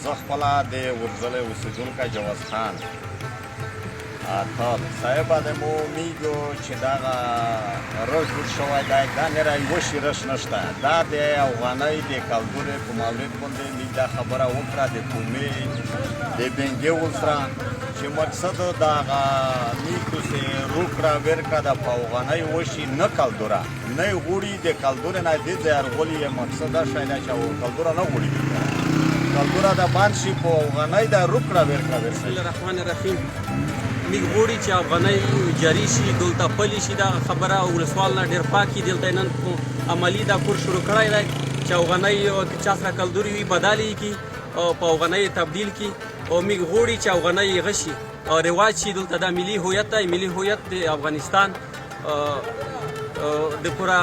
زه خپله د ورزلی اوسېدونکی جواز خان تال صاحبه د مو میږو چې دغه رش جوړ شوی دی دا نره یوه شي رش نشته دا د افغانۍ د کلتورې په مولد باندې موږ دا خبره وکړه د کومې د بنګیو سره چې مقصد دغه میږو چې روکړه ورکړه د په افغانۍ وشي نه کلتوره نه یې غوړي د کلتورې نه دې ځای ارغولي یې مقصد دا شی دی چې کلتوره نه غوړي کلتوره د بند شي په افغانۍ د روکړه ورکړه بسم الله الرحمن الرحیم موږ غواړي چې افغانۍ جاري شي دلته پلي شي دا خبره ولسوال نه ډېر پاکي دلته نن عملي دا کور شروع کړی دی چې افغانۍ چا سره کلتوري وي بدل یې کړي او په افغانۍ تبدیل کړي او موږ غواړي چې افغانۍ هغه شي او رواج شي دلته دا ملي هویت دی ملي هویت د افغانستان د پوره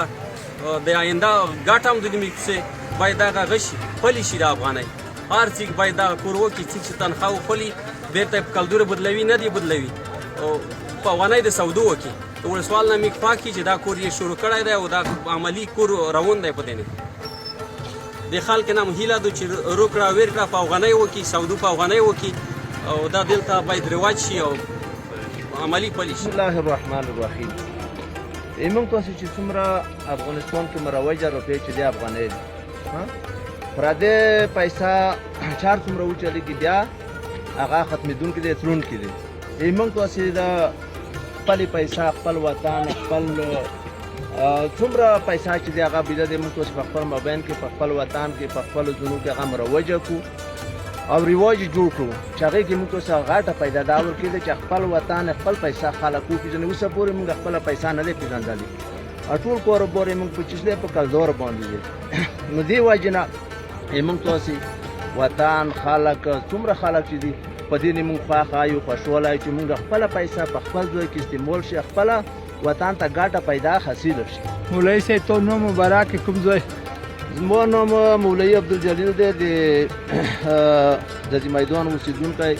د آینده ګټه هم د موږ څه باید هغه هغه شي پلي شي د افغانۍ هر څوک باید دغه کور وکړي څوک چې تنخواه وخلي بیرته کلتور بدلوي نه دی بدلوي او په افغانۍ د سودو وکړي د ولسوال نه موږ خوښ کړي چې دا کور یې شروع کړی دی او دا عملي کور روان دی په دې نه د خلکو نه هیله ده چې روکړه ورکړه په افغانۍ وکړي سودو په افغانۍ وکړي او دا دلته باید رواج شي او عملي پلي شي بسم الله الرحمن الرحیم موږ تاسو چې څومره افغانستان کې مروجه روپۍ چې دی افغانۍ دی پردې پیسې چار څومره وچلېږي بیا هغه ختمېدونکي دی تلونکي دی موږ تاسې د خپلې پیسې خپل وطن خپل څومره پیسې چې دی هغه بیده دی موږ تاسې په خپل مابین کې په خپل وطن کې په خپلو ځونو کې هغه مروجه کړو او رواج جوړ کړو چې هغې کې موږ تاسې غټه پیدا دا ورکړې چې خپل وطن خپل پیسې خلک وپېژني اوسه پورې موږ خپله پیسې نه دی پېژندلې ټول کاروبار یې موږ په چیزلې په کلدار باندې دی نو دې وجې نه موږ تاسې وطن خلک څومره خلک چې دي په دې نه موږ خوښ یو خوشحاله یو چې موږ خپله پیسه په خپل ځای کې استعمال شي خپله وطن ته ګټه پیدا حاصله شي مولوي صاحب تو نوم مبارک کوم ځای زما نوم مولوي عبدالجلیل دی د میدان اوسېدونکی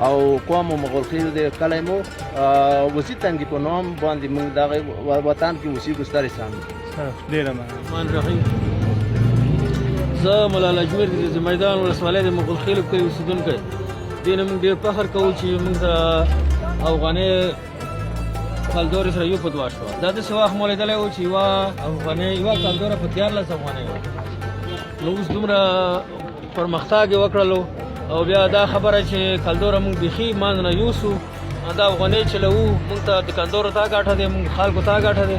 او قوم مغلخیل دی کلی مو وسیع تنګي په نوم باندې موږ دغه وطن کې اوسېږو ستر انسان ډېره الرحمن الرحیم زه ملاله اجمیر د میدان ولسوالۍ د مغلخیلو کلي اوسېدونکی دې نه موږ ډېر فخر کوو چې موږ د افغانۍ کلدورې سره یو په دوه شوه دا داسې وخت مو لیدلی و چې یوه افغانۍ یوه کلدوره په 14 افغانۍ وه نو اوس دومره پرمختګ یې وکړلو او بیا دا خبره چې کلدوره موږ بیخي منځ نه یوسو دا افغانۍ چلوو موږ ته د کلدورو ته ګټه دی موږ خلکو ته ګټه دی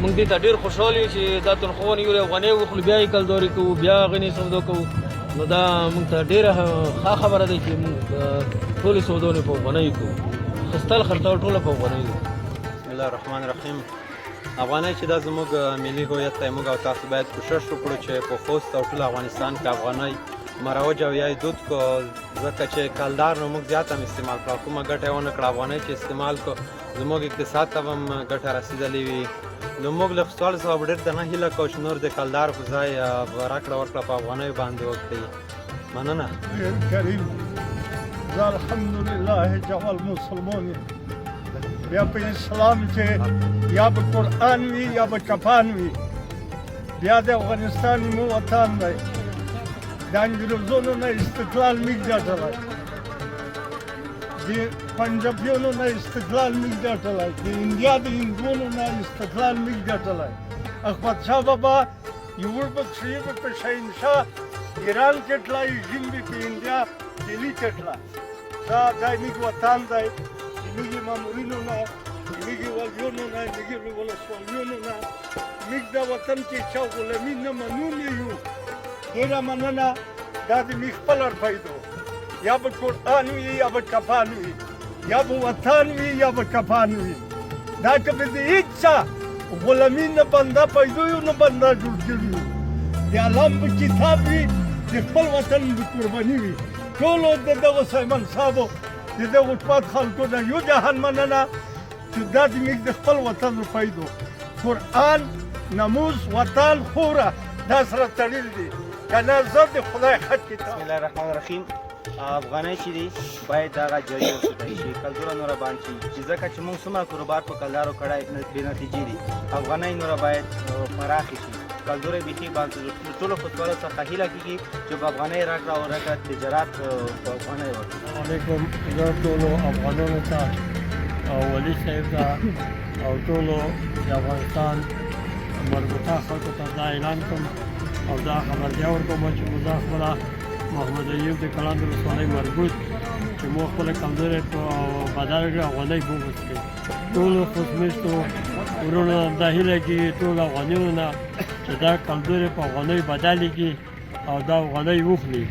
موږ دې ته ډېر خوشحال یو چې دا تنخوا ونیولې افغانۍ وخلو بیا یې کلدورې کوو بیا غني سودا کوو نو دا موږ ته ډېره ښه خبره ده چې موږ ټولې سوداونه په افغانۍ کوو خستل خرڅول ټوله په افغانۍ ده بسم الله الرحمن الرحیم افغانۍ چې دا زموږ ملي هویت دی موږ او تاسو باید کوشش وکړو چې په خوست او ټول افغانستان کې افغانۍ مروج او یا یې دود کو ځکه چې کلدار نو موږ زیات هم استعمال کړو کومه ګټه یې ونه کړه افغانۍ چې استعمال کو زموږ اقتصاد ته هم ګټه رسېدلې وي نو موږ له خپل صاحب ډېر د نه هیله کوو چې نور د کلدار په ځای راکړه ورکړه په افغانۍ باندې وکړي مننه کریم زه الحمدلله جوال مسلمان یم بیا په اسلام کې یا به قرآن وي یا به کفان وي بیا د افغانستان مو وطن دی د انګریزانو نه استقلال موږ ګټلی د پنجابیانو نه استقلال موږ ګټلی د انډیا د هندوانو نه استقلال موږ ګټلی احمدشاه بابا یوړ به کښې به په شهنشاه ایران کټلا رژیم به په انډیا دهلي کټلا دا موږ وطن دی زموږ مامورینو نه زموږ والیانو نه زموږ ولسوالیانو نه موږ دا وطن کې چا غلامي نه منونې یو ډېره مننه دا د موږ خپل پیدا یا به قرآن وي یا به کفان وي یا به وطن وي یا به کفان وي دا که به د هېڅ چا غلامي نه بنده پیدا یو نه بنده جوړ کړي یو د الله په کتاب وي د خپل وطن به قرباني وي ټولو د دغو سایمن صاحبو د دغو ټپات خلکو نه یو جهان مننه چې دا د موږ د خپل وطن پیدا قرآن ناموس وطن خوره دا سره تړلي دي که نه زه د خدای خط کتاب بسم الله الرحمن الرحیم افغانۍ چې دي باید دغه جاري وساتل شي کلتوره نوره بند شي چې ځکه چې موږ څومره کاروبار په کلدارو کړی بې نتیجې دي افغانۍ نوره باید پراخې شي کلدور بیخي باندې ټولو فوټبالو څخه هیله کېږي چې په افغانۍ راکړه او راکړه تجارت په افغانۍ وکړي. علیکم زه ټولو افغانانو ته او ولي صاحب ته او ټولو د افغانستان مربوطه خلکو ته دا اعلان کوم او دا خبرتیا ورکوم چې موږ خپله محمد ایوب د کلان ولسوالۍ مربوط چې موږ خپله کمزورې په بدل کړې افغانۍ وغوښتې. ټولو خوشمشتو ورونو دا هیله کېږي ټولو افغانیانو نه چې دا کمزورې په افغانۍ بدلې کړي او دا افغانۍ وخلي.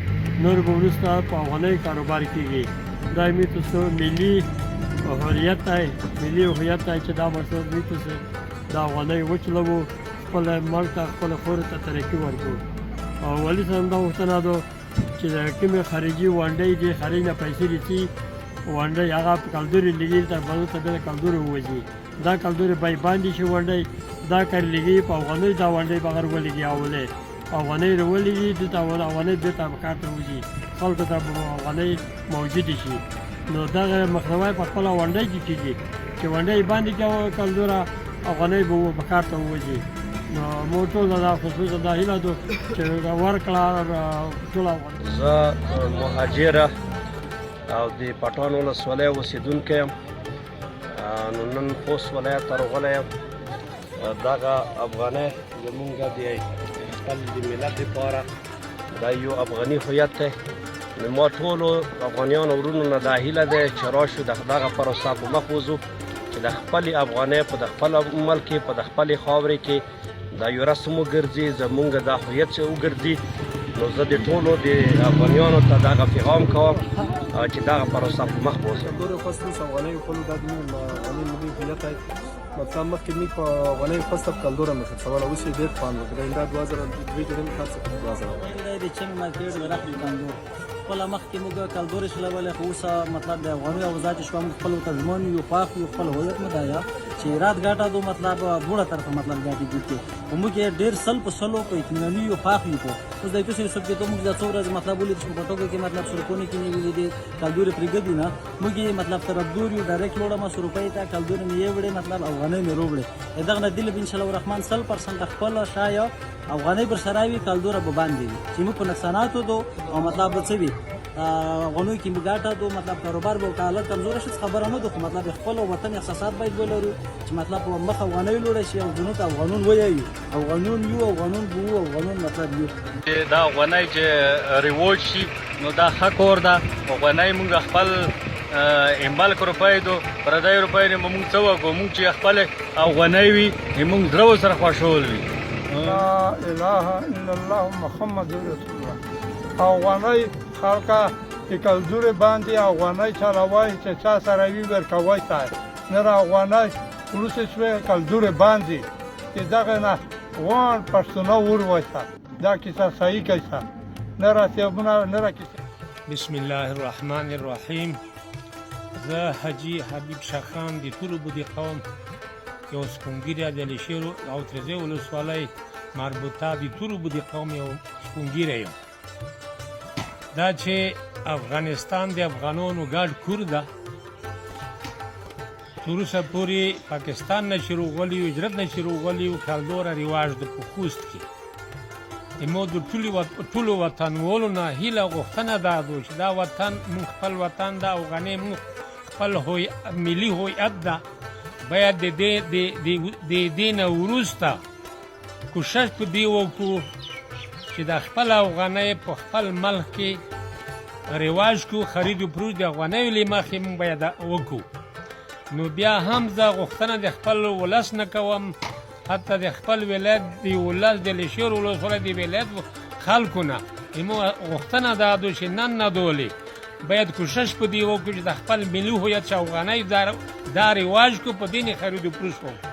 نور به وروسته په افغانۍ کاروبار کېږي. دا میتوسو ملي هویت دی، ملي هویت دی چې دا مقصد میتوس دا افغانۍ وچلوو، خپل ملک ته خپل خور ته ترقي ورکړو. او ولي صاحب دا غوښتنه ده چې د کومې خارجي ونډۍ دي خارج نه پیسې دي ونډۍ هغه په کلدورې لګي ته بل ته بل کلدورې ووځي. دا کلدورې بای باندې شي ونډۍ دا کار لګي په افغانۍ دا ونډۍ بغیر ولګي اولې افغانۍ ولګي د افغانۍ د ته کار ته وځي خلکو ته افغانۍ موجود شي. نو دا مخنیوي په خپل ونډۍ کې کېږي چې ونډۍ باندې کې کلدوره افغانۍ به په کار ته وځي. نو مو ټول دا خصوصا دا هیله ده چې ورکړه ټول زه مهاجره او د پټان ولسوالۍ اوسېدونکی یم. نو نن خوست ولایت ته راغلی یم. دغه افغانۍ زمونږ د خپل د ملت لپاره دا یو افغاني هویت دی. نو ما ټولو افغانیانو ورونو نه دا هیله دی چې راشو دغه پروسه په مخ وځو چې د خپلې افغانۍ په د خپل ملک کې په د خپلې خاورې کې دا یو رسم وګرځي زمونږ دا هویت وګرځي. نو زه د ټولو د افغانیانو ته دغه پیغام کوم چې دغه پروسه په مخ بوځي. کلدور خواستو افغانۍ خپل د افغاني ملي هویت دی. مثلا مخکې موږ په افغانۍ خواست کلدور مخ څول اوس یې ډېر خوند وکړ. دا 2002 کې هم خاصه 2000 د چنګ مارکیټ د راخلي کلدور خپل مخکې موږ کلدور شلول خو اوس مطلب د افغاني او ذات شوم خپل ترجمان یو پاک یو خپل هویت مدایا چې رات ګټه دو مطلب بوړه طرف مطلب ګټي دي او موږ ډېر سل په سلو په اطمیناني یو پاک یو په اوس د کیسې سب کې ته موږ د څوره مطلب ولې چې په ټوګه کې مطلب سرکونی کې نیولې دي کلدور پرګدي نه موږ مطلب تربدور یو ډایرکټ لوړه ما روپۍ ته کلدور نه وړي مطلب افغانۍ نه روړي دغه نه دل ان شاء الله الرحمن 100% خپل شایا افغانۍ پر سراوي کلدور به باندې چې موږ په نقصاناتو دو او مطلب څه وي غنوی کې مګاټه دو مطلب کاروبار به کاله کمزور شي خبره نه ده خو مطلب خپل وطن احساسات باید ولرو چې مطلب مخ افغانۍ لوړ شي او جنوب افغانون وایي او قانون یو او قانون بو او قانون مطلب یو دا افغانۍ چې ریوج شي نو دا حق ور ده افغانۍ موږ خپل امبال روپۍ دو پردای روپۍ نه موږ څه وکړو موږ چې خپل افغانۍ وي موږ درو سره خوشحال وي. لا اله الا الله محمد رسول الله. افغانۍ خلکه د کلدورې باندې افغانۍ چلوي چې چا سره وي ورکوي ته نه افغانۍ وروسته شوې کلدورې باندې چې دغه نه وان پښتونه وروسته دا کیسه صحیح کیسه نه راتېبونه نه راکیسه. بسم الله الرحمن الرحیم. زه حاجي حبیب شاخان د ټولو بودي قوم یو سپونګیری د لشیرو او ترزه ولسوالۍ مربوطه د ټولو بودي قوم یو سپونګیری یم. دا چې افغانستان د افغانانو ګډ کور ده تر اوسه پورې پاکستان نه چې راغلي وو هجرت نه چې راغلي وو کلدوره رواج د په خوست کې زموږ د ټولو وطنوالو نه هیله غوښتنه دا ده چې دا وطن موږ خپل وطن ده افغانۍ موږ خپل ملي هویت ده باید د دې نه وروسته کوشش په دې وکړو چې د خپل افغانۍ په خپل ملک کې رواج کو خرید و فروش د افغانۍ له مخې موږ باید وکړو. نو بیا هم زه غوښتنه د خپل ولس نه کوم حتی د خپل ولایت د ولس د لشیر ولسوالۍ د ولایت خلکو نه زموږ غوښتنه دا ده چې نن نه دولې باید کوشش په دې وکړو چې د خپل ملي هویت چې افغانۍ دا رواج کو په دې نه خرید و فروش وکړو.